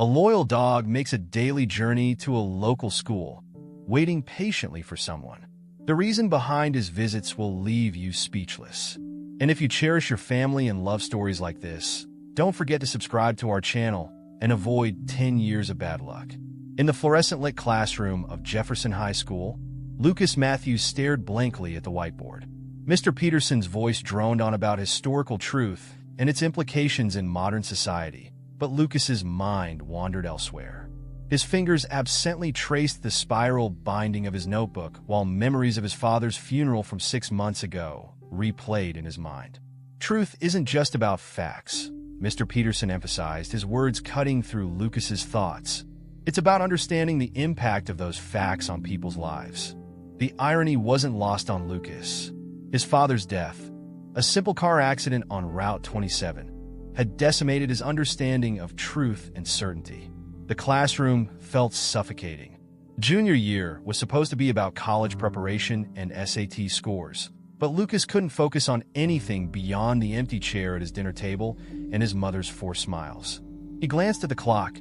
A loyal dog makes a daily journey to a local school, waiting patiently for someone. The reason behind his visits will leave you speechless. And if you cherish your family and love stories like this, don't forget to subscribe to our channel and avoid 10 years of bad luck. In the fluorescent-lit classroom of Jefferson High School, Lucas Matthews stared blankly at the whiteboard. Mr. Peterson's voice droned on about historical truth and its implications in modern society, but Lucas's mind wandered elsewhere. His fingers absently traced the spiral binding of his notebook while memories of his father's funeral from 6 months ago replayed in his mind. Truth isn't just about facts, Mr. Peterson emphasized, his words cutting through Lucas's thoughts. It's about understanding the impact of those facts on people's lives. The irony wasn't lost on Lucas. His father's death, a simple car accident on Route 27, had decimated his understanding of truth and certainty. The classroom felt suffocating. Junior year was supposed to be about college preparation and SAT scores, but Lucas couldn't focus on anything beyond the empty chair at his dinner table and his mother's forced smiles. He glanced at the clock,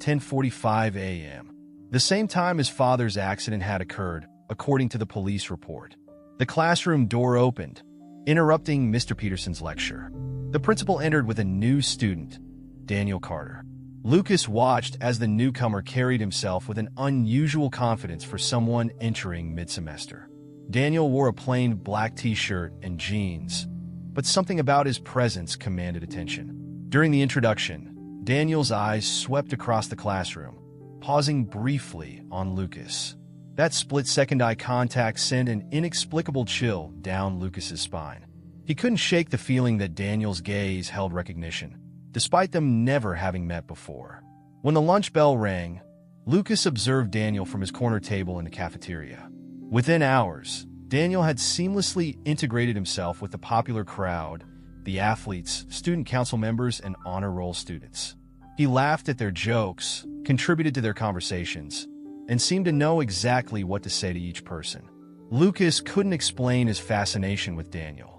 10:45 a.m., the same time his father's accident had occurred, according to the police report. The classroom door opened, interrupting Mr. Peterson's lecture. The principal entered with a new student, Daniel Carter. Lucas watched as the newcomer carried himself with an unusual confidence for someone entering mid-semester. Daniel wore a plain black t-shirt and jeans, but something about his presence commanded attention. During the introduction, Daniel's eyes swept across the classroom, pausing briefly on Lucas. That split-second eye contact sent an inexplicable chill down Lucas's spine. He couldn't shake the feeling that Daniel's gaze held recognition, despite them never having met before. When the lunch bell rang, Lucas observed Daniel from his corner table in the cafeteria. Within hours, Daniel had seamlessly integrated himself with the popular crowd, the athletes, student council members, and honor roll students. He laughed at their jokes, contributed to their conversations, and seemed to know exactly what to say to each person. Lucas couldn't explain his fascination with Daniel.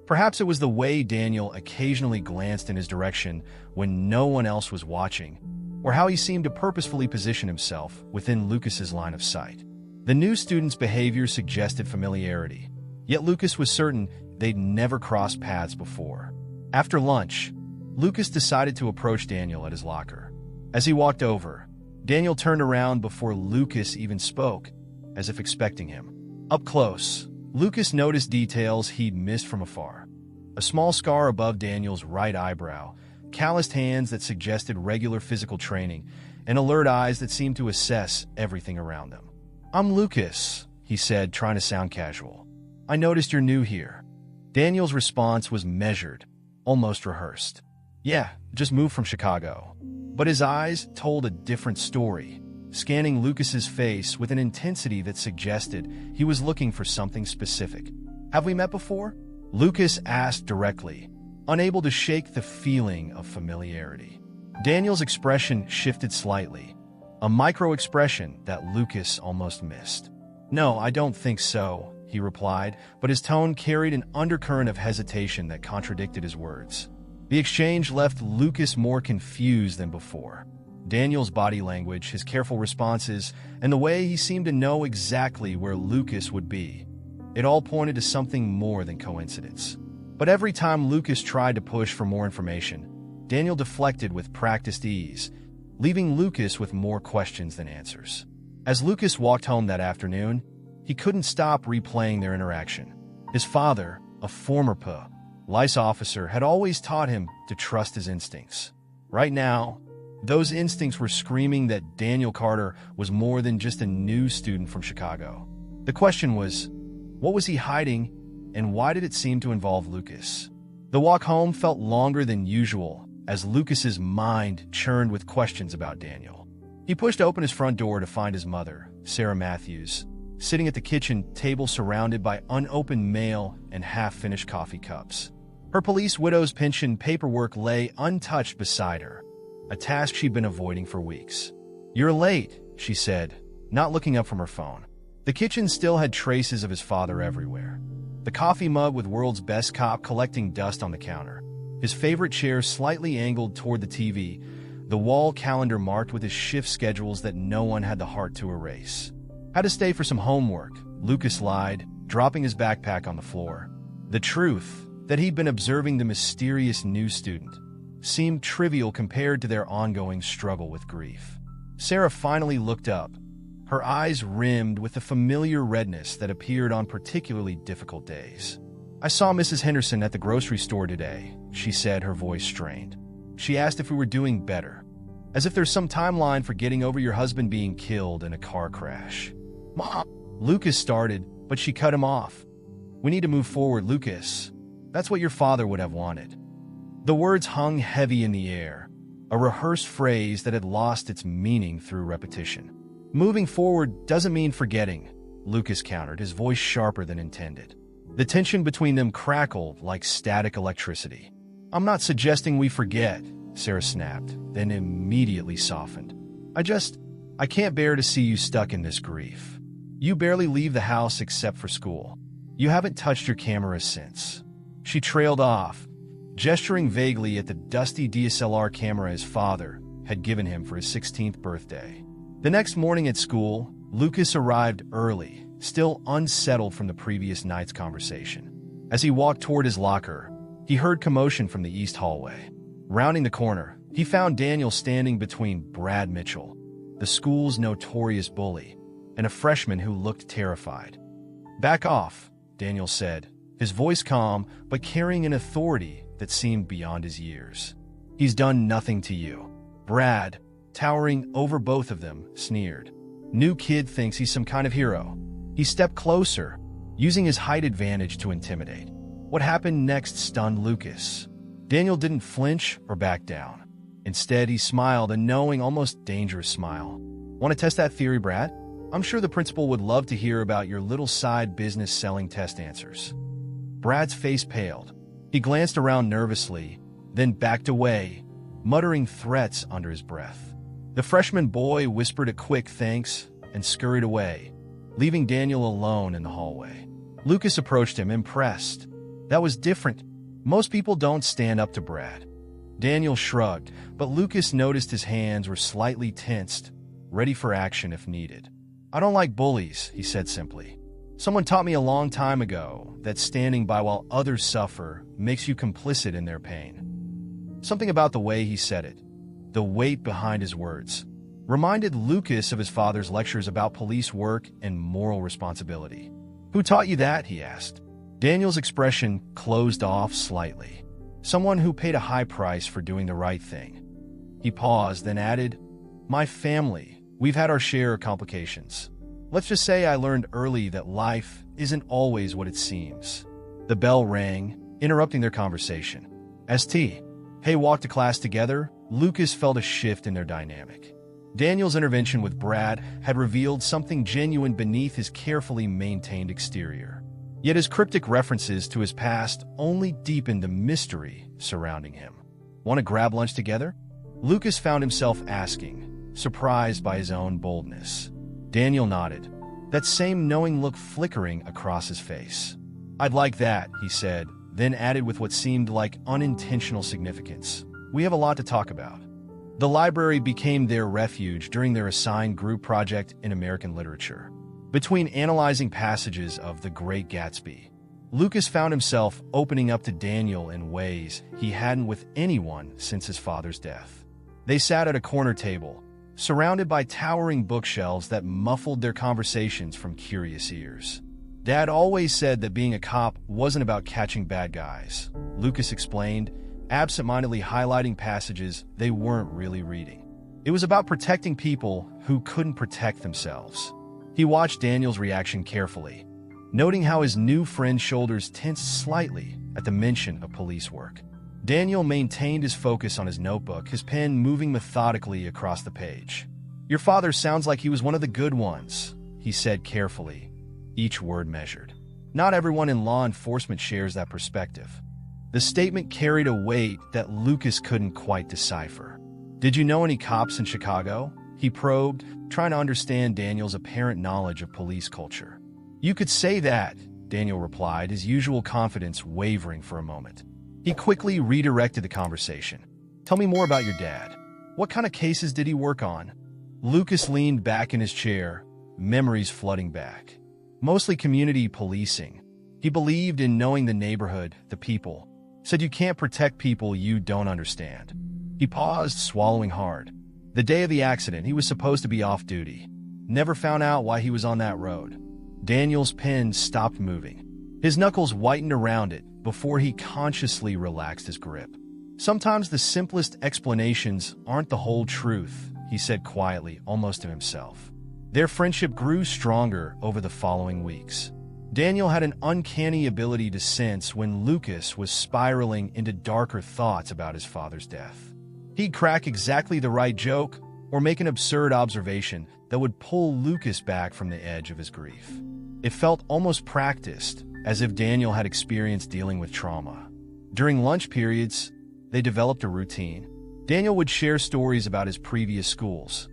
Perhaps it was the way Daniel occasionally glanced in his direction when no one else was watching, or how he seemed to purposefully position himself within Lucas's line of sight. The new student's behavior suggested familiarity, yet Lucas was certain they'd never crossed paths before. After lunch, Lucas decided to approach Daniel at his locker. As he walked over, Daniel turned around before Lucas even spoke, as if expecting him. Up close, Lucas noticed details he'd missed from afar. A small scar above Daniel's right eyebrow, calloused hands that suggested regular physical training, and alert eyes that seemed to assess everything around them. "I'm Lucas," he said, trying to sound casual. "I noticed you're new here." Daniel's response was measured, almost rehearsed. "Yeah, just moved from Chicago." But his eyes told a different story, scanning Lucas's face with an intensity that suggested he was looking for something specific. "Have we met before?" Lucas asked directly, unable to shake the feeling of familiarity. Daniel's expression shifted slightly, a micro-expression that Lucas almost missed. "No, I don't think so," he replied, but his tone carried an undercurrent of hesitation that contradicted his words. The exchange left Lucas more confused than before. Daniel's body language, his careful responses, and the way he seemed to know exactly where Lucas would be, it all pointed to something more than coincidence. But every time Lucas tried to push for more information, Daniel deflected with practiced ease, leaving Lucas with more questions than answers. As Lucas walked home that afternoon, he couldn't stop replaying their interaction. His father, a former police officer, had always taught him to trust his instincts. Right now, those instincts were screaming that Daniel Carter was more than just a new student from Chicago. The question was, what was he hiding, and why did it seem to involve Lucas? The walk home felt longer than usual as Lucas's mind churned with questions about Daniel. He pushed open his front door to find his mother, Sarah Matthews, sitting at the kitchen table surrounded by unopened mail and half-finished coffee cups. Her police widow's pension paperwork lay untouched beside her, a task she'd been avoiding for weeks. "You're late," she said, not looking up from her phone. The kitchen still had traces of his father everywhere. The coffee mug with World's Best Cop collecting dust on the counter, his favorite chair slightly angled toward the TV, the wall calendar marked with his shift schedules that no one had the heart to erase. Had to stay for some homework, Lucas lied, dropping his backpack on the floor. The truth, that he'd been observing the mysterious new student, seemed trivial compared to their ongoing struggle with grief. Sarah finally looked up, her eyes rimmed with the familiar redness that appeared on particularly difficult days. "I saw Mrs. Henderson at the grocery store today," she said, her voice strained. "She asked if we were doing better. As if there's some timeline for getting over your husband being killed in a car crash." "Mom," Lucas started, but she cut him off. "We need to move forward, Lucas. That's what your father would have wanted." The words hung heavy in the air, a rehearsed phrase that had lost its meaning through repetition. "Moving forward doesn't mean forgetting," Lucas countered, his voice sharper than intended. The tension between them crackled like static electricity. "I'm not suggesting we forget," Sarah snapped, then immediately softened. I can't bear to see you stuck in this grief. You barely leave the house except for school. You haven't touched your camera since." She trailed off, gesturing vaguely at the dusty DSLR camera his father had given him for his 16th birthday. The next morning at school, Lucas arrived early, still unsettled from the previous night's conversation. As he walked toward his locker, he heard commotion from the east hallway. Rounding the corner, he found Daniel standing between Brad Mitchell, the school's notorious bully, and a freshman who looked terrified. "Back off," Daniel said, his voice calm but carrying an authority that seemed beyond his years. "He's done nothing to you." Brad, towering over both of them, sneered. "New kid thinks he's some kind of hero." He stepped closer, using his height advantage to intimidate. What happened next stunned Lucas. Daniel didn't flinch or back down. Instead, he smiled, a knowing, almost dangerous smile. "Want to test that theory, Brad? I'm sure the principal would love to hear about your little side business selling test answers." Brad's face paled. He glanced around nervously, then backed away, muttering threats under his breath. The freshman boy whispered a quick thanks and scurried away, leaving Daniel alone in the hallway. Lucas approached him, impressed. That was different. Most people don't stand up to Brad. Daniel shrugged, but Lucas noticed his hands were slightly tensed, ready for action if needed. "I don't like bullies," he said simply. "Someone taught me a long time ago that standing by while others suffer makes you complicit in their pain." Something about the way he said it, the weight behind his words, reminded Lucas of his father's lectures about police work and moral responsibility. "Who taught you that?" he asked. Daniel's expression closed off slightly. "Someone who paid a high price for doing the right thing." He paused, then added, "My family. We've had our share of complications. Let's just say I learned early that life isn't always what it seems." The bell rang, interrupting their conversation. "St. Hey, walk to class together?" Lucas felt a shift in their dynamic. Daniel's intervention with Brad had revealed something genuine beneath his carefully maintained exterior. Yet his cryptic references to his past only deepened the mystery surrounding him. "Want to grab lunch together?" Lucas found himself asking, surprised by his own boldness. Daniel nodded, that same knowing look flickering across his face. "I'd like that," he said, then added with what seemed like unintentional significance. "We have a lot to talk about." The library became their refuge during their assigned group project in American literature. Between analyzing passages of The Great Gatsby, Lucas found himself opening up to Daniel in ways he hadn't with anyone since his father's death. They sat at a corner table, surrounded by towering bookshelves that muffled their conversations from curious ears. "Dad always said that being a cop wasn't about catching bad guys," Lucas explained, absentmindedly highlighting passages they weren't really reading. "It was about protecting people who couldn't protect themselves." He watched Daniel's reaction carefully, noting how his new friend's shoulders tensed slightly at the mention of police work. Daniel maintained his focus on his notebook, his pen moving methodically across the page. "Your father sounds like he was one of the good ones," he said carefully, each word measured. Not everyone in law enforcement shares that perspective. The statement carried a weight that Lucas couldn't quite decipher. "Did you know any cops in Chicago?" he probed, trying to understand Daniel's apparent knowledge of police culture. "You could say that," Daniel replied, his usual confidence wavering for a moment. He quickly redirected the conversation. "Tell me more about your dad. What kind of cases did he work on? Lucas leaned back in his chair, memories flooding back. Mostly community policing. He believed in knowing the neighborhood, the people. Said you can't protect people you don't understand. He paused, swallowing hard. The day of the accident, he was supposed to be off duty. Never found out why he was on that road. Daniel's pen stopped moving. His knuckles whitened around it before he consciously relaxed his grip. Sometimes the simplest explanations aren't the whole truth, he said quietly, almost to himself. Their friendship grew stronger over the following weeks. Daniel had an uncanny ability to sense when Lucas was spiraling into darker thoughts about his father's death. He'd crack exactly the right joke or make an absurd observation that would pull Lucas back from the edge of his grief. It felt almost practiced, as if Daniel had experience dealing with trauma. During lunch periods, they developed a routine. Daniel would share stories about his previous schools,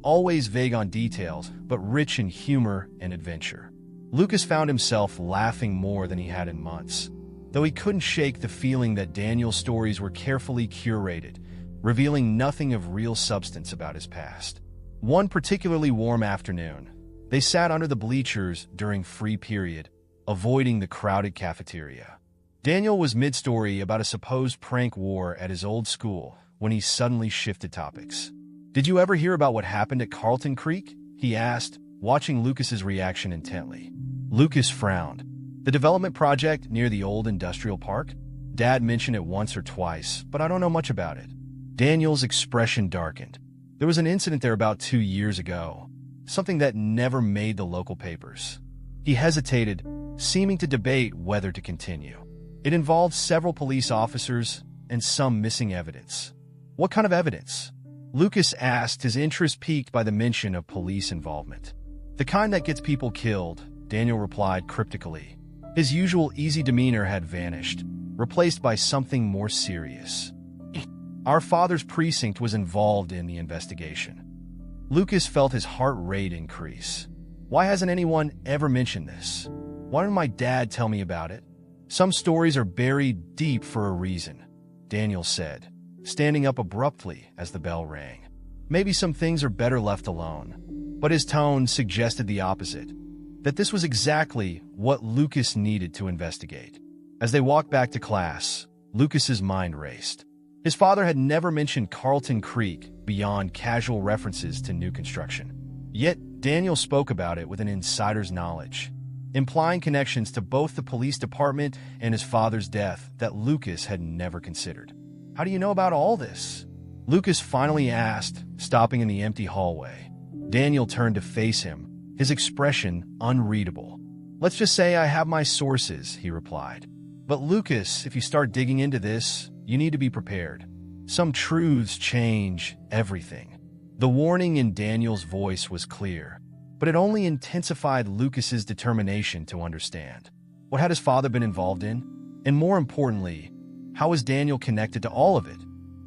always vague on details, but rich in humor and adventure. Lucas found himself laughing more than he had in months, though he couldn't shake the feeling that Daniel's stories were carefully curated, revealing nothing of real substance about his past. One particularly warm afternoon, they sat under the bleachers during free period, avoiding the crowded cafeteria. Daniel was mid-story about a supposed prank war at his old school when he suddenly shifted topics. "Did you ever hear about what happened at Carlton Creek?" he asked, watching Lucas's reaction intently. Lucas frowned. "The development project near the old industrial park? Dad mentioned it once or twice, but I don't know much about it." Daniel's expression darkened. "There was an incident there about 2 years ago, something that never made the local papers." He hesitated, seeming to debate whether to continue. "It involved several police officers and some missing evidence." "What kind of evidence?" Lucas asked, his interest piqued by the mention of police involvement. "The kind that gets people killed," Daniel replied cryptically. His usual easy demeanor had vanished, replaced by something more serious. "Our father's precinct was involved in the investigation." Lucas felt his heart rate increase. "Why hasn't anyone ever mentioned this? Why didn't my dad tell me about it?" "Some stories are buried deep for a reason," Daniel said, standing up abruptly as the bell rang. "Maybe some things are better left alone." But his tone suggested the opposite, that this was exactly what Lucas needed to investigate. As they walked back to class, Lucas's mind raced. His father had never mentioned Carlton Creek beyond casual references to new construction. Yet, Daniel spoke about it with an insider's knowledge, implying connections to both the police department and his father's death that Lucas had never considered. "How do you know about all this?" Lucas finally asked, stopping in the empty hallway. Daniel turned to face him, his expression unreadable. "Let's just say I have my sources," he replied. "But Lucas, if you start digging into this, you need to be prepared. Some truths change everything." The warning in Daniel's voice was clear, but it only intensified Lucas's determination to understand. What had his father been involved in? And more importantly, how was Daniel connected to all of it?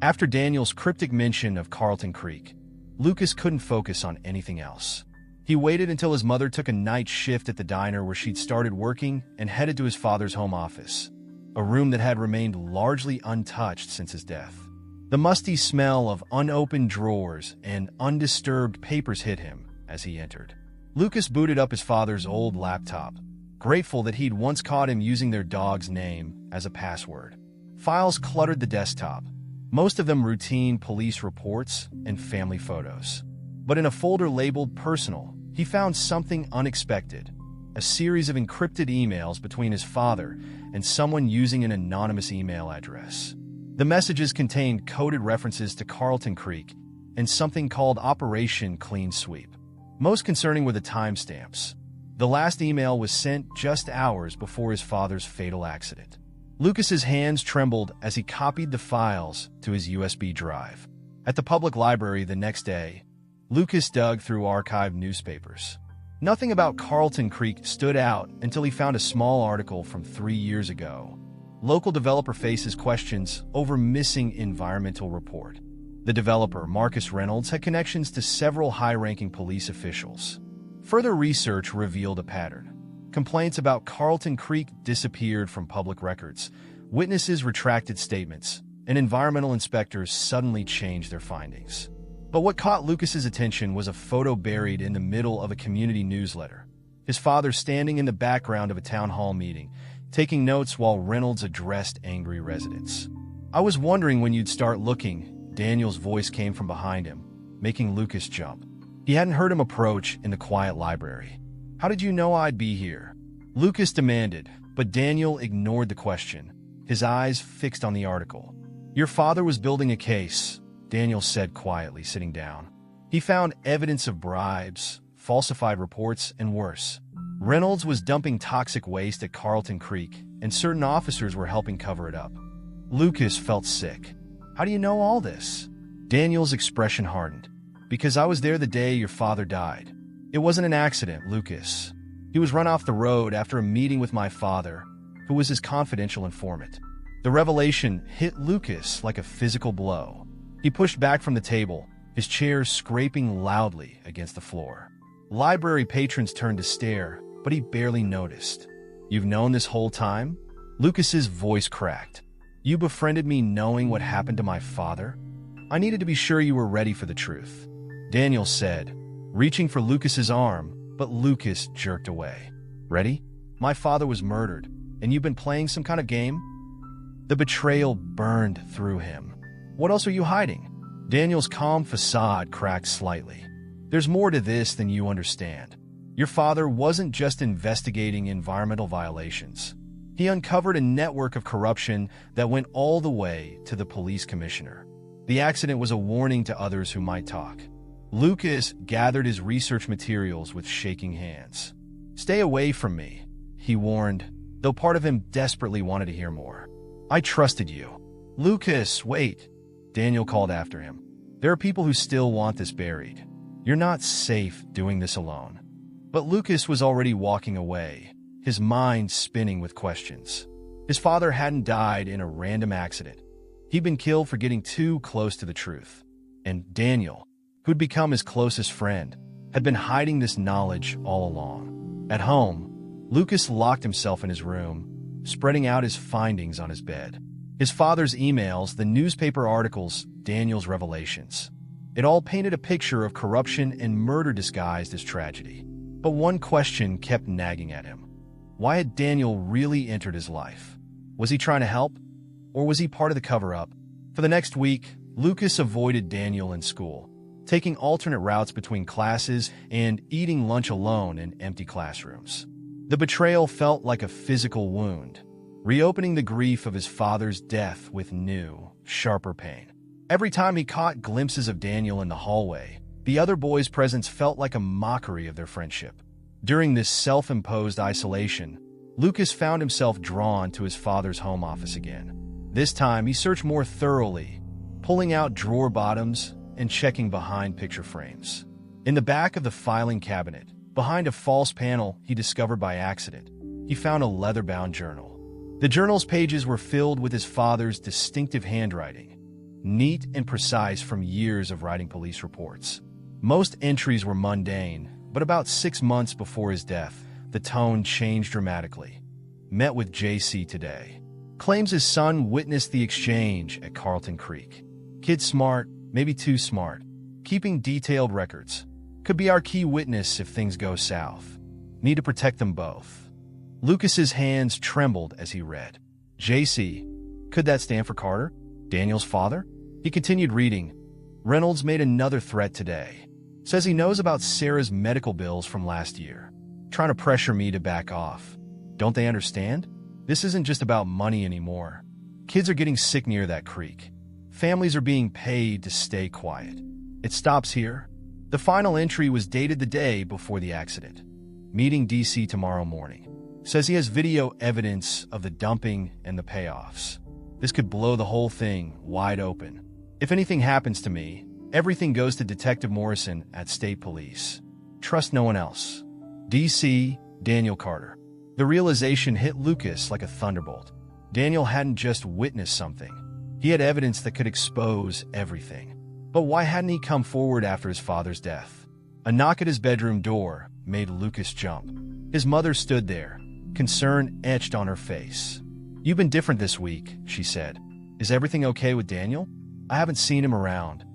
After Daniel's cryptic mention of Carlton Creek, Lucas couldn't focus on anything else. He waited until his mother took a night shift at the diner where she'd started working and headed to his father's home office, a room that had remained largely untouched since his death. The musty smell of unopened drawers and undisturbed papers hit him as he entered. Lucas booted up his father's old laptop, grateful that he'd once caught him using their dog's name as a password. Files cluttered the desktop, most of them routine police reports and family photos. But in a folder labeled Personal, he found something unexpected: a series of encrypted emails between his father and someone using an anonymous email address. The messages contained coded references to Carlton Creek and something called Operation Clean Sweep. Most concerning were the timestamps. The last email was sent just hours before his father's fatal accident. Lucas's hands trembled as he copied the files to his USB drive. At the public library the next day, Lucas dug through archived newspapers. Nothing about Carlton Creek stood out until he found a small article from 3 years ago. Local developer faces questions over missing environmental report. The developer, Marcus Reynolds, had connections to several high-ranking police officials. Further research revealed a pattern. Complaints about Carlton Creek disappeared from public records. Witnesses retracted statements, and environmental inspectors suddenly changed their findings. But what caught Lucas's attention was a photo buried in the middle of a community newsletter. His father standing in the background of a town hall meeting, taking notes while Reynolds addressed angry residents. "I was wondering when you'd start looking," Daniel's voice came from behind him, making Lucas jump. He hadn't heard him approach in the quiet library. "How did you know I'd be here?" Lucas demanded, but Daniel ignored the question, his eyes fixed on the article. "Your father was building a case," Daniel said quietly, sitting down. "He found evidence of bribes, falsified reports, and worse. Reynolds was dumping toxic waste at Carlton Creek, and certain officers were helping cover it up." Lucas felt sick. "How do you know all this?" Daniel's expression hardened. "Because I was there the day your father died. It wasn't an accident, Lucas. He was run off the road after a meeting with my father, who was his confidential informant." The revelation hit Lucas like a physical blow. He pushed back from the table, his chair scraping loudly against the floor. Library patrons turned to stare, but he barely noticed. "You've known this whole time?" Lucas's voice cracked. "You befriended me knowing what happened to my father? I needed to be sure you were ready for the truth," Daniel said, reaching for Lucas's arm, but Lucas jerked away. "Ready? My father was murdered, and you've been playing some kind of game?" The betrayal burned through him. "What else are you hiding?" Daniel's calm facade cracked slightly. "There's more to this than you understand. Your father wasn't just investigating environmental violations. He uncovered a network of corruption that went all the way to the police commissioner. The accident was a warning to others who might talk." Lucas gathered his research materials with shaking hands. "Stay away from me," he warned, though part of him desperately wanted to hear more. "I trusted you." "Lucas, wait," Daniel called after him. "There are people who still want this buried. You're not safe doing this alone." But Lucas was already walking away, his mind spinning with questions. His father hadn't died in a random accident. He'd been killed for getting too close to the truth. And Daniel, who'd become his closest friend, had been hiding this knowledge all along. At home, Lucas locked himself in his room, spreading out his findings on his bed. His father's emails, the newspaper articles, Daniel's revelations. It all painted a picture of corruption and murder disguised as tragedy. But one question kept nagging at him. Why had Daniel really entered his life? Was he trying to help? Or was he part of the cover-up? For the next week, Lucas avoided Daniel in school, taking alternate routes between classes and eating lunch alone in empty classrooms. The betrayal felt like a physical wound, reopening the grief of his father's death with new, sharper pain. Every time he caught glimpses of Daniel in the hallway, the other boys' presence felt like a mockery of their friendship. During this self-imposed isolation, Lucas found himself drawn to his father's home office again. This time, he searched more thoroughly, pulling out drawer bottoms and checking behind picture frames. In the back of the filing cabinet, behind a false panel he discovered by accident, he found a leather-bound journal. The journal's pages were filled with his father's distinctive handwriting, neat and precise from years of writing police reports. Most entries were mundane, but about 6 months before his death, the tone changed dramatically. Met with JC today. Claims his son witnessed the exchange at Carlton Creek. Kid smart, maybe too smart. Keeping detailed records. Could be our key witness if things go south. Need to protect them both. Lucas's hands trembled as he read. JC. Could that stand for Carter? Daniel's father? He continued reading. Reynolds made another threat today. Says he knows about Sarah's medical bills from last year. Trying to pressure me to back off. Don't they understand? This isn't just about money anymore. Kids are getting sick near that creek. Families are being paid to stay quiet. It stops here. The final entry was dated the day before the accident. Meeting DC tomorrow morning. Says he has video evidence of the dumping and the payoffs. This could blow the whole thing wide open. If anything happens to me, everything goes to Detective Morrison at State Police. Trust no one else. DC, Daniel Carter. The realization hit Lucas like a thunderbolt. Daniel hadn't just witnessed something. He had evidence that could expose everything. But why hadn't he come forward after his father's death? A knock at his bedroom door made Lucas jump. His mother stood there, concern etched on her face. You've been different this week, she said. Is everything okay with Daniel? I haven't seen him around.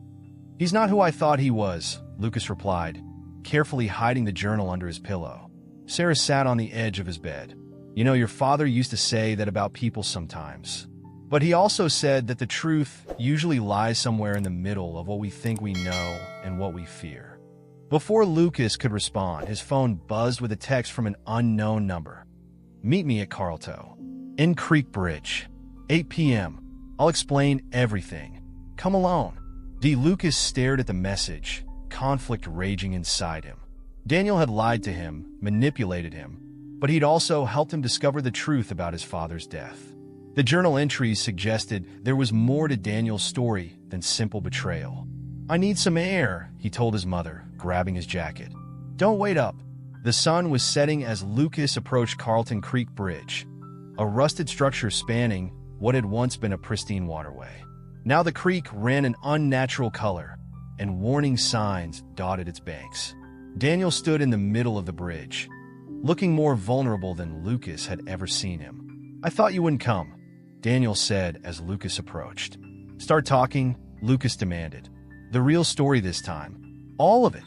He's not who I thought he was, Lucas replied, carefully hiding the journal under his pillow. Sarah sat on the edge of his bed. You know, your father used to say that about people sometimes. But he also said that the truth usually lies somewhere in the middle of what we think we know and what we fear. Before Lucas could respond, his phone buzzed with a text from an unknown number. Meet me at Carlto, in Creek Bridge, 8 p.m. I'll explain everything. Come alone. Lucas stared at the message, conflict raging inside him. Daniel had lied to him, manipulated him, but he'd also helped him discover the truth about his father's death. The journal entries suggested there was more to Daniel's story than simple betrayal. I need some air, he told his mother, grabbing his jacket. Don't wait up. The sun was setting as Lucas approached Carlton Creek Bridge, a rusted structure spanning what had once been a pristine waterway. Now the creek ran an unnatural color, and warning signs dotted its banks. Daniel stood in the middle of the bridge, looking more vulnerable than Lucas had ever seen him. I thought you wouldn't come, Daniel said as Lucas approached. Start talking, Lucas demanded. The real story this time. All of it.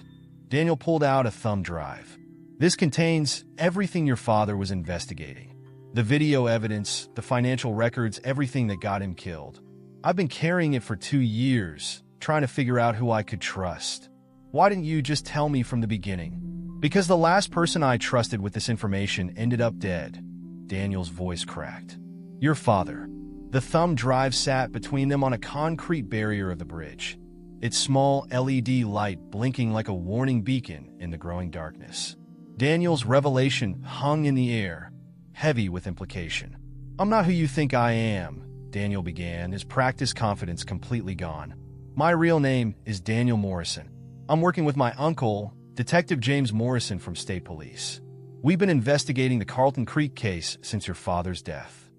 Daniel pulled out a thumb drive. This contains everything your father was investigating. The video evidence, the financial records, everything that got him killed. I've been carrying it for 2 years, trying to figure out who I could trust. Why didn't you just tell me from the beginning? Because the last person I trusted with this information ended up dead. Daniel's voice cracked. Your father. The thumb drive sat between them on a concrete barrier of the bridge, its small LED light blinking like a warning beacon in the growing darkness. Daniel's revelation hung in the air, heavy with implication. I'm not who you think I am, Daniel began, his practice confidence completely gone. My real name is Daniel Morrison. I'm working with my uncle, Detective James Morrison from State Police. We've been investigating the Carlton Creek case since your father's death.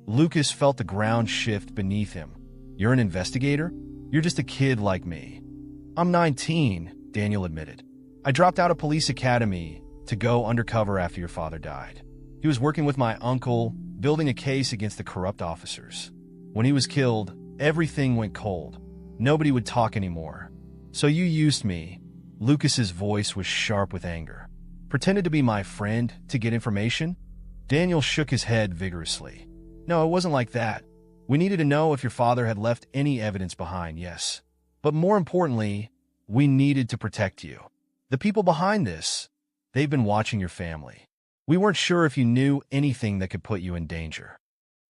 Lucas felt the ground shift beneath him. You're an investigator? You're just a kid like me. I'm 19, Daniel admitted. I dropped out of police academy to go undercover after your father died. He was working with my uncle, building a case against the corrupt officers. When he was killed, everything went cold. Nobody would talk anymore. So you used me. Lucas's voice was sharp with anger. Pretended to be my friend to get information? Daniel shook his head vigorously. No, it wasn't like that. We needed to know if your father had left any evidence behind, yes. But more importantly, we needed to protect you. The people behind this, they've been watching your family. We weren't sure if you knew anything that could put you in danger.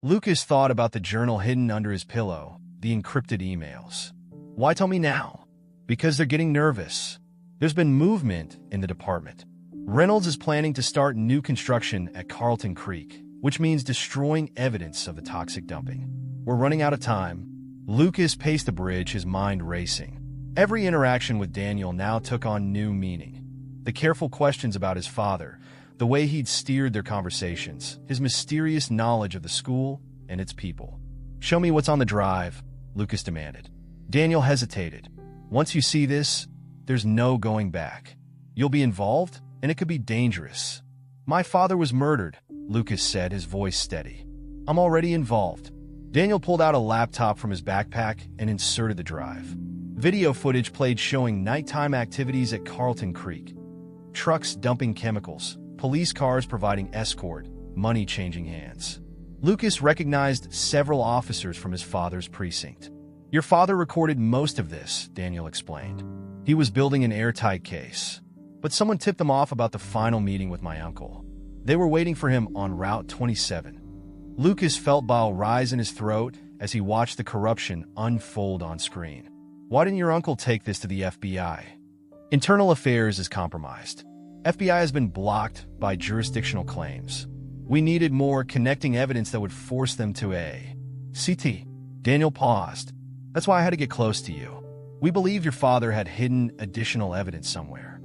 Lucas thought about the journal hidden under his pillow, the encrypted emails. Why tell me now? Because they're getting nervous. There's been movement in the department. Reynolds is planning to start new construction at Carlton Creek, which means destroying evidence of the toxic dumping. We're running out of time. Lucas paced the bridge, his mind racing. Every interaction with Daniel now took on new meaning. The careful questions about his father, the way he'd steered their conversations, his mysterious knowledge of the school and its people. Show me what's on the drive, Lucas demanded. Daniel hesitated. Once you see this, there's no going back. You'll be involved, and it could be dangerous. My father was murdered, Lucas said, his voice steady. I'm already involved. Daniel pulled out a laptop from his backpack and inserted the drive. Video footage played showing nighttime activities at Carlton Creek. Trucks dumping chemicals, police cars providing escort, money changing hands. Lucas recognized several officers from his father's precinct. Your father recorded most of this, Daniel explained. He was building an airtight case. But someone tipped them off about the final meeting with my uncle. They were waiting for him on Route 27. Lucas felt bile rise in his throat as he watched the corruption unfold on screen. Why didn't your uncle take this to the FBI? Internal affairs is compromised. FBI has been blocked by jurisdictional claims. We needed more connecting evidence that would force them to a CT. Daniel paused. That's why I had to get close to you. We believe your father had hidden additional evidence somewhere.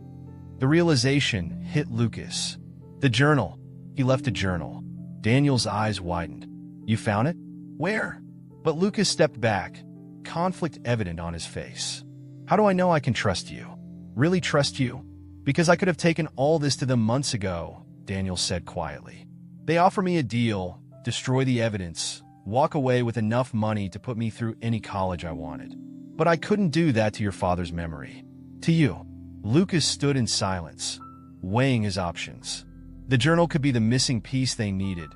The realization hit Lucas. The journal. He left a journal. Daniel's eyes widened. You found it? Where? But Lucas stepped back, conflict evident on his face. How do I know I can trust you? Really trust you? Because I could have taken all this to them months ago, Daniel said quietly. They offer me a deal, destroy the evidence, walk away with enough money to put me through any college I wanted. But I couldn't do that to your father's memory. To you." Lucas stood in silence, weighing his options. The journal could be the missing piece they needed,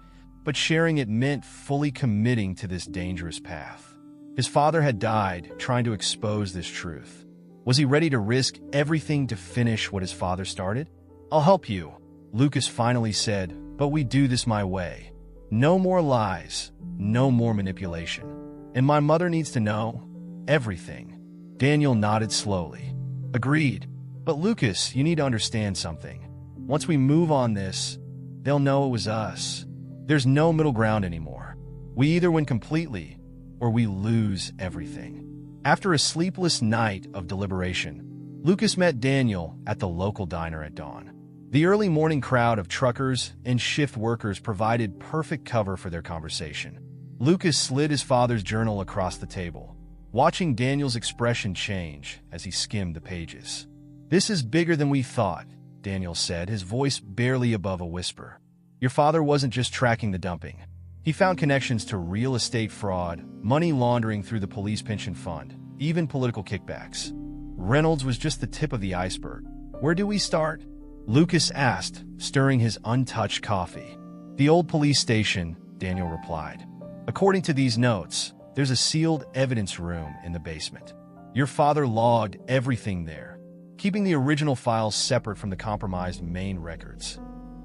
but sharing it meant fully committing to this dangerous path. His father had died trying to expose this truth. Was he ready to risk everything to finish what his father started? "I'll help you," Lucas finally said, "but we do this my way. No more lies, no more manipulation. And my mother needs to know everything." Daniel nodded slowly. "Agreed. But Lucas, you need to understand something. Once we move on this, they'll know it was us. There's no middle ground anymore. We either win completely, or we lose everything." After a sleepless night of deliberation, Lucas met Daniel at the local diner at dawn. The early morning crowd of truckers and shift workers provided perfect cover for their conversation. Lucas slid his father's journal across the table, watching Daniel's expression change as he skimmed the pages. "This is bigger than we thought," Daniel said, his voice barely above a whisper. "Your father wasn't just tracking the dumping. He found connections to real estate fraud, money laundering through the police pension fund, even political kickbacks. Reynolds was just the tip of the iceberg. Where do we start?" Lucas asked, stirring his untouched coffee. "The old police station," Daniel replied. "According to these notes, there's a sealed evidence room in the basement. Your father logged everything there, keeping the original files separate from the compromised main records.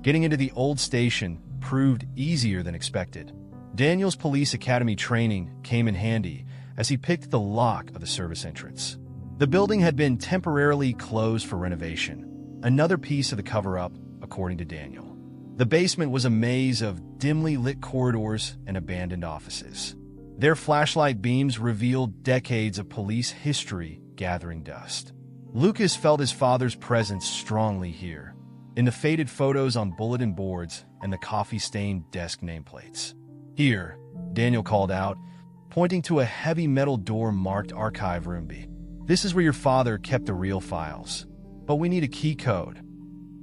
Getting into the old station proved easier than expected. Daniel's police academy training came in handy as he picked the lock of the service entrance. The building had been temporarily closed for renovation, another piece of the cover-up, according to Daniel. The basement was a maze of dimly lit corridors and abandoned offices. Their flashlight beams revealed decades of police history gathering dust. Lucas felt his father's presence strongly here, in the faded photos on bulletin boards and the coffee-stained desk nameplates. "Here," Daniel called out, pointing to a heavy metal door marked Archive Room B. "This is where your father kept the real files. But we need a key code."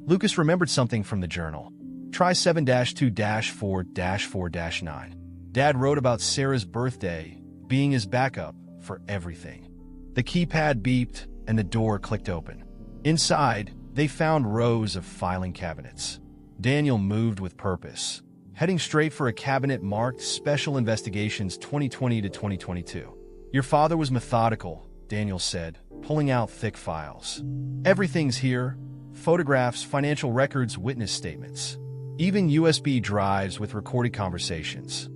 Lucas remembered something from the journal. "Try 7-2-4-4-9. Dad wrote about Sarah's birthday being his backup for everything." The keypad beeped and the door clicked open. Inside, they found rows of filing cabinets. Daniel moved with purpose, heading straight for a cabinet marked Special Investigations 2020 to 2022. "Your father was methodical," Daniel said, pulling out thick files. "Everything's here: photographs, financial records, witness statements, even USB drives with recorded conversations."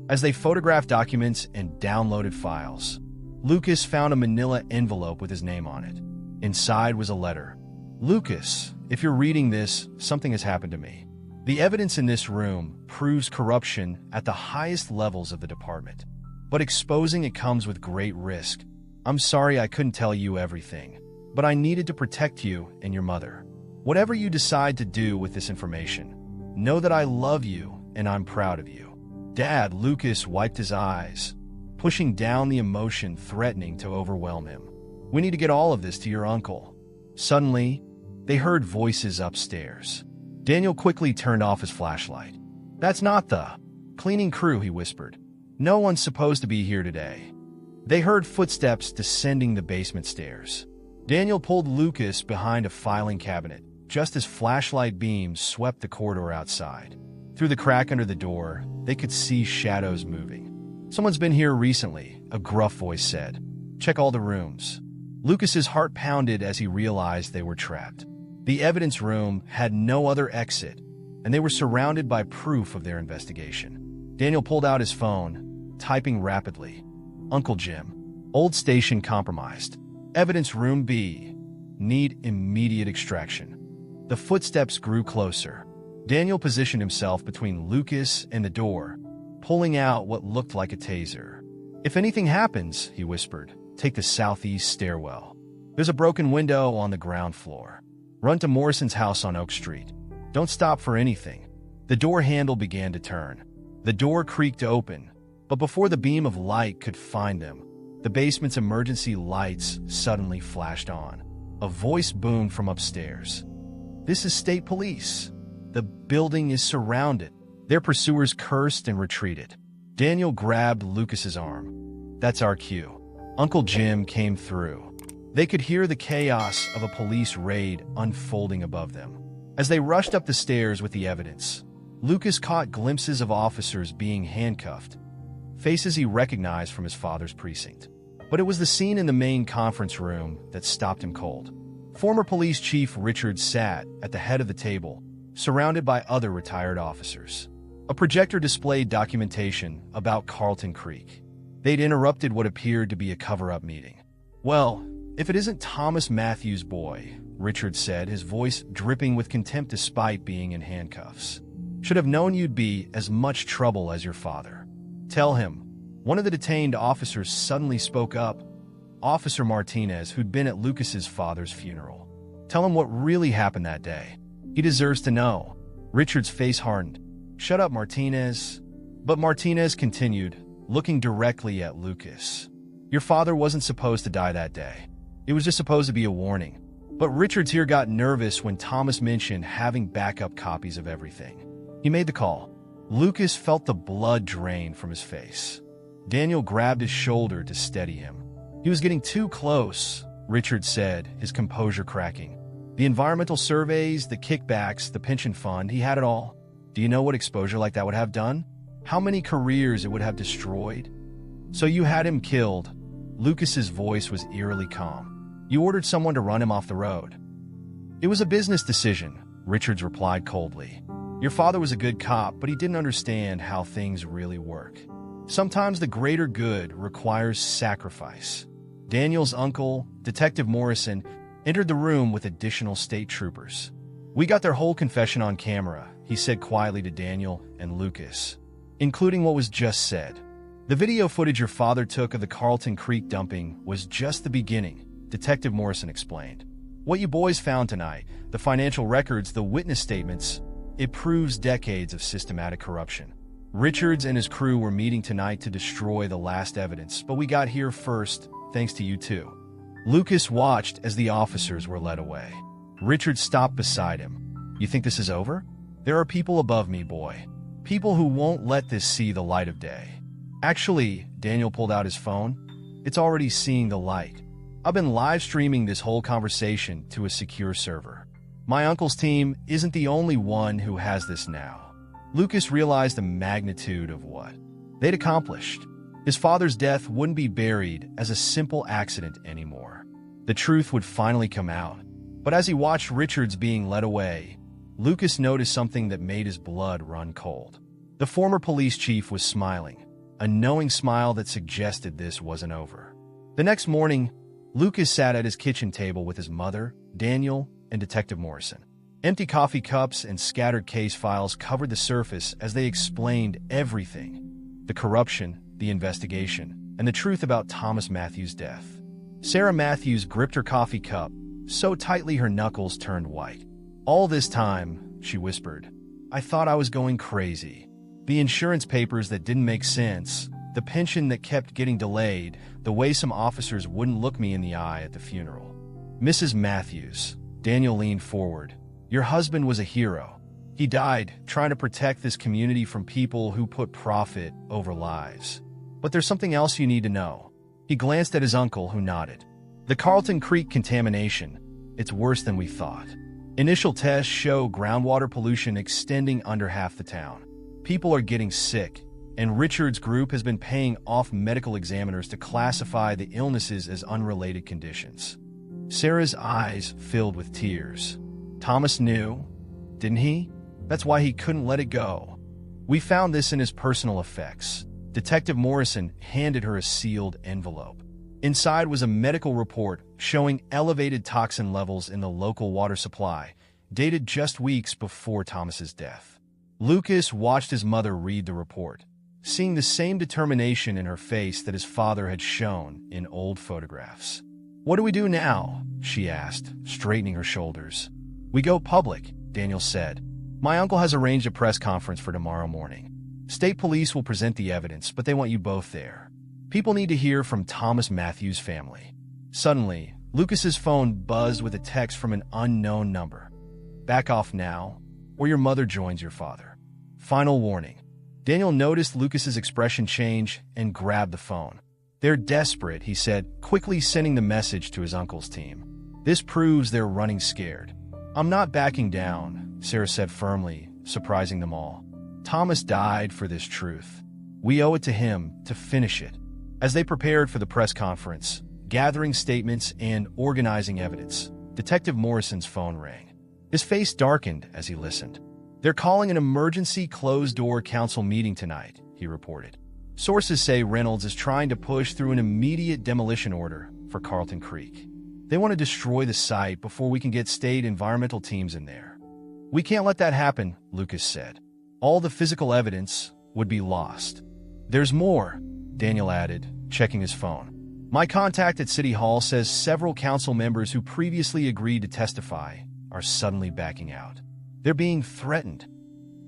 As they photographed documents and downloaded files, Lucas found a manila envelope with his name on it. Inside was a letter. "Lucas, if you're reading this, something has happened to me. The evidence in this room proves corruption at the highest levels of the department. But exposing it comes with great risk. I'm sorry I couldn't tell you everything, but I needed to protect you and your mother. Whatever you decide to do with this information, know that I love you and I'm proud of you." Dad, Lucas wiped his eyes, pushing down the emotion threatening to overwhelm him. "We need to get all of this to your uncle." Suddenly, they heard voices upstairs. Daniel quickly turned off his flashlight. "That's not the cleaning crew," he whispered. "No one's supposed to be here today." They heard footsteps descending the basement stairs. Daniel pulled Lucas behind a filing cabinet, just as flashlight beams swept the corridor outside. Through the crack under the door, they could see shadows moving. "Someone's been here recently," a gruff voice said. "Check all the rooms." Lucas's heart pounded as he realized they were trapped. The evidence room had no other exit, and they were surrounded by proof of their investigation. Daniel pulled out his phone, typing rapidly. "Uncle Jim. Old station compromised. Evidence room B. Need immediate extraction." The footsteps grew closer. Daniel positioned himself between Lucas and the door, pulling out what looked like a taser. "If anything happens," he whispered, "take the southeast stairwell. There's a broken window on the ground floor. Run to Morrison's house on Oak Street. Don't stop for anything." The door handle began to turn. The door creaked open, but before the beam of light could find them, the basement's emergency lights suddenly flashed on. A voice boomed from upstairs. "This is state police. The building is surrounded." Their pursuers cursed and retreated. Daniel grabbed Lucas's arm. "That's our cue." Uncle Jim came through. They could hear the chaos of a police raid unfolding above them. As they rushed up the stairs with the evidence, Lucas caught glimpses of officers being handcuffed, faces he recognized from his father's precinct. But it was the scene in the main conference room that stopped him cold. Former Police Chief Richards sat at the head of the table, surrounded by other retired officers. A projector displayed documentation about Carlton Creek. They'd interrupted what appeared to be a cover-up meeting. "Well, if it isn't Thomas Matthews' boy," Richards said, his voice dripping with contempt despite being in handcuffs. "Should have known you'd be as much trouble as your father. Tell him." One of the detained officers suddenly spoke up, Officer Martinez, who'd been at Lucas's father's funeral. "Tell him what really happened that day. He deserves to know." Richard's face hardened. "Shut up, Martinez." But Martinez continued, looking directly at Lucas. "Your father wasn't supposed to die that day. It was just supposed to be a warning." But Richards here got nervous when Thomas mentioned having backup copies of everything. He made the call. Lucas felt the blood drain from his face. Daniel grabbed his shoulder to steady him. "He was getting too close," Richards said, his composure cracking. "The environmental surveys, the kickbacks, the pension fund, he had it all. Do you know what exposure like that would have done? How many careers it would have destroyed?" "So you had him killed." Lucas's voice was eerily calm. "You ordered someone to run him off the road." "It was a business decision," Richards replied coldly. "Your father was a good cop, but he didn't understand how things really work. Sometimes the greater good requires sacrifice." Daniel's uncle, Detective Morrison, entered the room with additional state troopers. "We got their whole confession on camera," he said quietly to Daniel and Lucas, "including what was just said. The video footage your father took of the Carlton Creek dumping was just the beginning," Detective Morrison explained. "What you boys found tonight, the financial records, the witness statements, it proves decades of systematic corruption. Richards and his crew were meeting tonight to destroy the last evidence, but we got here first, thanks to you two." Lucas watched as the officers were led away. Richards stopped beside him. "You think this is over? There are people above me, boy. People who won't let this see the light of day." "Actually," Daniel pulled out his phone, "it's already seeing the light. I've been live streaming this whole conversation to a secure server. My uncle's team isn't the only one who has this now." Lucas realized the magnitude of what they'd accomplished. His father's death wouldn't be buried as a simple accident anymore. The truth would finally come out. But as he watched Richards being led away, Lucas noticed something that made his blood run cold. The former police chief was smiling, a knowing smile that suggested this wasn't over. The next morning, Lucas sat at his kitchen table with his mother, Daniel, and Detective Morrison. Empty coffee cups and scattered case files covered the surface as they explained everything: the corruption, the investigation, and the truth about Thomas Matthews' death. Sarah Matthews gripped her coffee cup so tightly her knuckles turned white. "All this time," she whispered, "I thought I was going crazy. The insurance papers that didn't make sense, the pension that kept getting delayed, the way some officers wouldn't look me in the eye at the funeral." "Mrs. Matthews," Daniel leaned forward, "your husband was a hero. He died trying to protect this community from people who put profit over lives. But there's something else you need to know." He glanced at his uncle, who nodded. "The Carlton Creek contamination. It's worse than we thought. Initial tests show groundwater pollution extending under half the town. People are getting sick, and Richard's group has been paying off medical examiners to classify the illnesses as unrelated conditions." Sarah's eyes filled with tears. "Thomas knew, didn't he? That's why he couldn't let it go. We found this in his personal effects." Detective Morrison handed her a sealed envelope. Inside was a medical report showing elevated toxin levels in the local water supply, dated just weeks before Thomas's death. Lucas watched his mother read the report, seeing the same determination in her face that his father had shown in old photographs. "What do we do now?" she asked, straightening her shoulders. "We go public," Daniel said. "My uncle has arranged a press conference for tomorrow morning. State police will present the evidence, but they want you both there. People need to hear from Thomas Matthews' family." Suddenly, Lucas's phone buzzed with a text from an unknown number. "Back off now, or your mother joins your father. Final warning. Daniel noticed Lucas's expression change and grabbed the phone. "They're desperate," he said, quickly sending the message to his uncle's team. "This proves they're running scared." "I'm not backing down," Sarah said firmly, surprising them all. "Thomas died for this truth. We owe it to him to finish it." As they prepared for the press conference, gathering statements and organizing evidence, Detective Morrison's phone rang. His face darkened as he listened. "They're calling an emergency closed-door council meeting tonight," he reported. "Sources say Reynolds is trying to push through an immediate demolition order for Carlton Creek. They want to destroy the site before we can get state environmental teams in there." "We can't let that happen," Lucas said. "All the physical evidence would be lost." "There's more," Daniel added, checking his phone. "My contact at City Hall says several council members who previously agreed to testify are suddenly backing out. They're being threatened."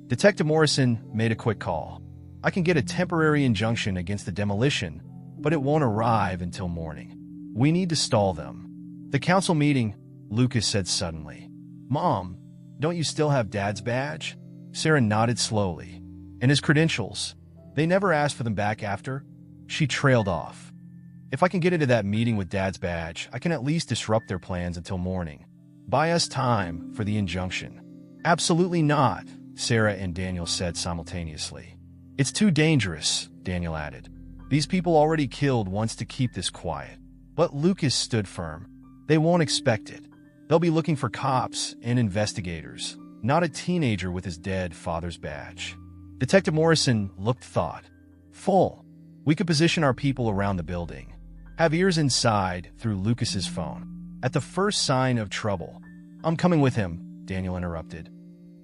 Detective Morrison made a quick call. "I can get a temporary injunction against the demolition, but it won't arrive until morning. We need to stall them." "The council meeting," Lucas said suddenly. "Mom, don't you still have Dad's badge?" Sarah nodded slowly. "And his credentials? They never asked for them back after?" She trailed off. "If I can get into that meeting with Dad's badge, I can at least disrupt their plans until morning. Buy us time for the injunction." "Absolutely not," Sarah and Daniel said simultaneously. "It's too dangerous," Daniel added. "These people already killed once to keep this quiet." But Lucas stood firm. "They won't expect it. They'll be looking for cops and investigators, not a teenager with his dead father's badge." Detective Morrison looked thoughtful. "We could position our people around the building. Have ears inside," through Lucas's phone. "At the first sign of trouble." "I'm coming with him," Daniel interrupted.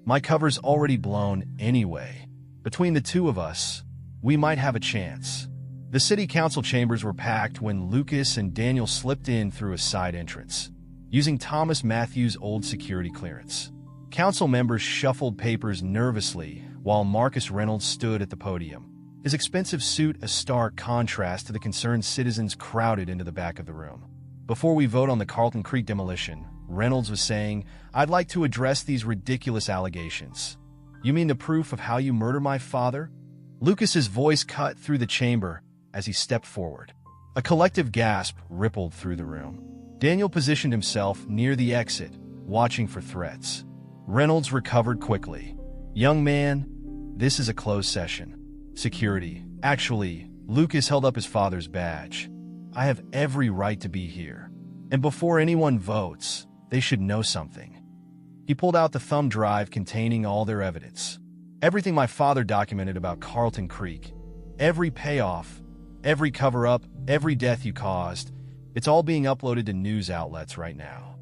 "My cover's already blown anyway. Between the two of us, we might have a chance." The city council chambers were packed when Lucas and Daniel slipped in through a side entrance, using Thomas Matthews' old security clearance. Council members shuffled papers nervously while Marcus Reynolds stood at the podium, his expensive suit a stark contrast to the concerned citizens crowded into the back of the room. "Before we vote on the Carlton Creek demolition," Reynolds was saying, "I'd like to address these ridiculous allegations." "You mean the proof of how you murdered my father?" Lucas's voice cut through the chamber as he stepped forward. A collective gasp rippled through the room. Daniel positioned himself near the exit, watching for threats. Reynolds recovered quickly. "Young man, this is a closed session. Security." "Actually," Lucas held up his father's badge. "I have every right to be here. And before anyone votes, they should know something." He pulled out the thumb drive containing all their evidence. "Everything my father documented about Carlton Creek. Every payoff, every cover-up, every death you caused. It's all being uploaded to news outlets right now."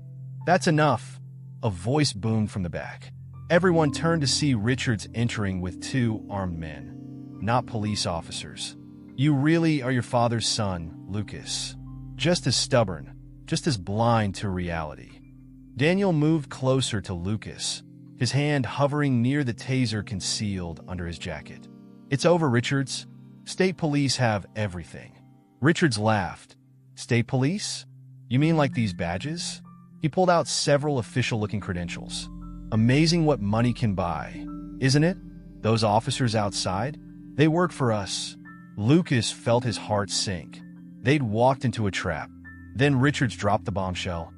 "That's enough," a voice boomed from the back. Everyone turned to see Richards entering with two armed men, not police officers. "You really are your father's son, Lucas. Just as stubborn, just as blind to reality." Daniel moved closer to Lucas, his hand hovering near the taser concealed under his jacket. "It's over, Richards. State police have everything." Richards laughed. "State police? You mean like these badges?" He pulled out several official-looking credentials. "Amazing what money can buy, isn't it? Those officers outside, they work for us." Lucas felt his heart sink. They'd walked into a trap. Then Richards dropped the bombshell.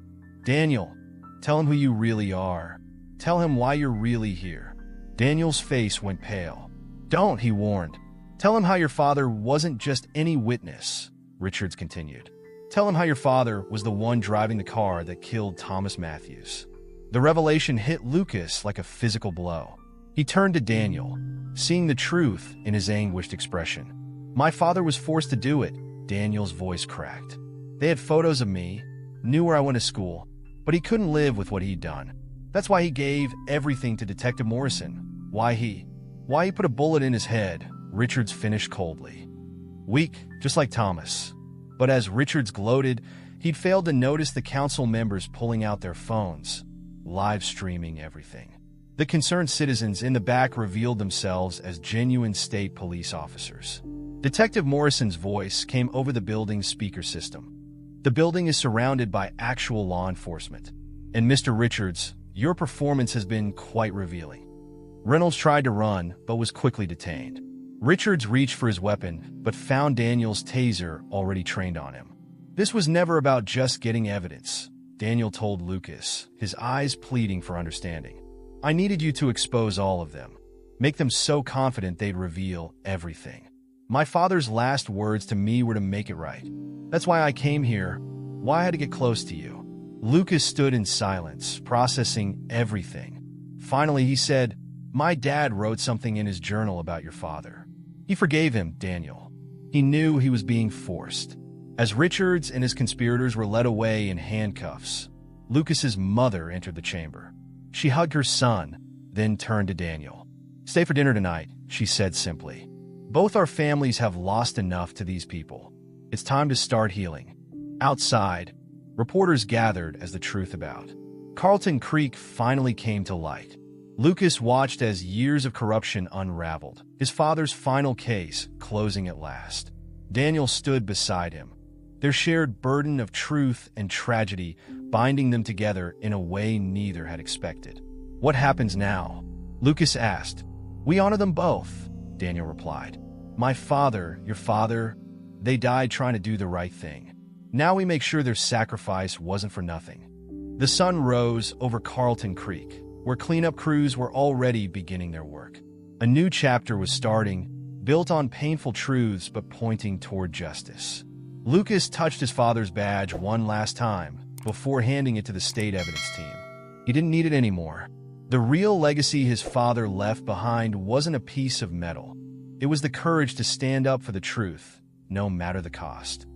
"Daniel, tell him who you really are. Tell him why you're really here." Daniel's face went pale. "Don't," he warned. "Tell him how your father wasn't just any witness," Richards continued. "Tell him how your father was the one driving the car that killed Thomas Matthews." The revelation hit Lucas like a physical blow. He turned to Daniel, seeing the truth in his anguished expression. "My father was forced to do it," Daniel's voice cracked. "They had photos of me, knew where I went to school, but he couldn't live with what he'd done. That's why he gave everything to Detective Morrison. Why he put a bullet in his head," Richards finished coldly. "Weak, just like Thomas." But as Richards gloated, he'd failed to notice the council members pulling out their phones, live streaming everything. The concerned citizens in the back revealed themselves as genuine state police officers. Detective Morrison's voice came over the building's speaker system. "The building is surrounded by actual law enforcement. And Mr. Richards, your performance has been quite revealing." Reynolds tried to run, but was quickly detained. Richards reached for his weapon, but found Daniel's taser already trained on him. This was never about just getting evidence, Daniel told Lucas, his eyes pleading for understanding. I needed you to expose all of them. Make them so confident they'd reveal everything. My father's last words to me were to make it right. That's why I came here, why I had to get close to you. Lucas stood in silence, processing everything. Finally, he said, My dad wrote something in his journal about your father. He forgave him, Daniel. He knew he was being forced. As Richards and his conspirators were led away in handcuffs, Lucas's mother entered the chamber. She hugged her son, then turned to Daniel. Stay for dinner tonight, she said simply. Both our families have lost enough to these people. It's time to start healing. Outside, reporters gathered as the truth about Carlton Creek finally came to light. Lucas watched as years of corruption unraveled, his father's final case closing at last. Daniel stood beside him, their shared burden of truth and tragedy binding them together in a way neither had expected. What happens now? Lucas asked. We honor them both, Daniel replied. My father, your father, they died trying to do the right thing. Now we make sure their sacrifice wasn't for nothing. The sun rose over Carlton Creek, where cleanup crews were already beginning their work. A new chapter was starting, built on painful truths but pointing toward justice. Lucas touched his father's badge one last time before handing it to the state evidence team. He didn't need it anymore. The real legacy his father left behind wasn't a piece of metal. It was the courage to stand up for the truth, no matter the cost.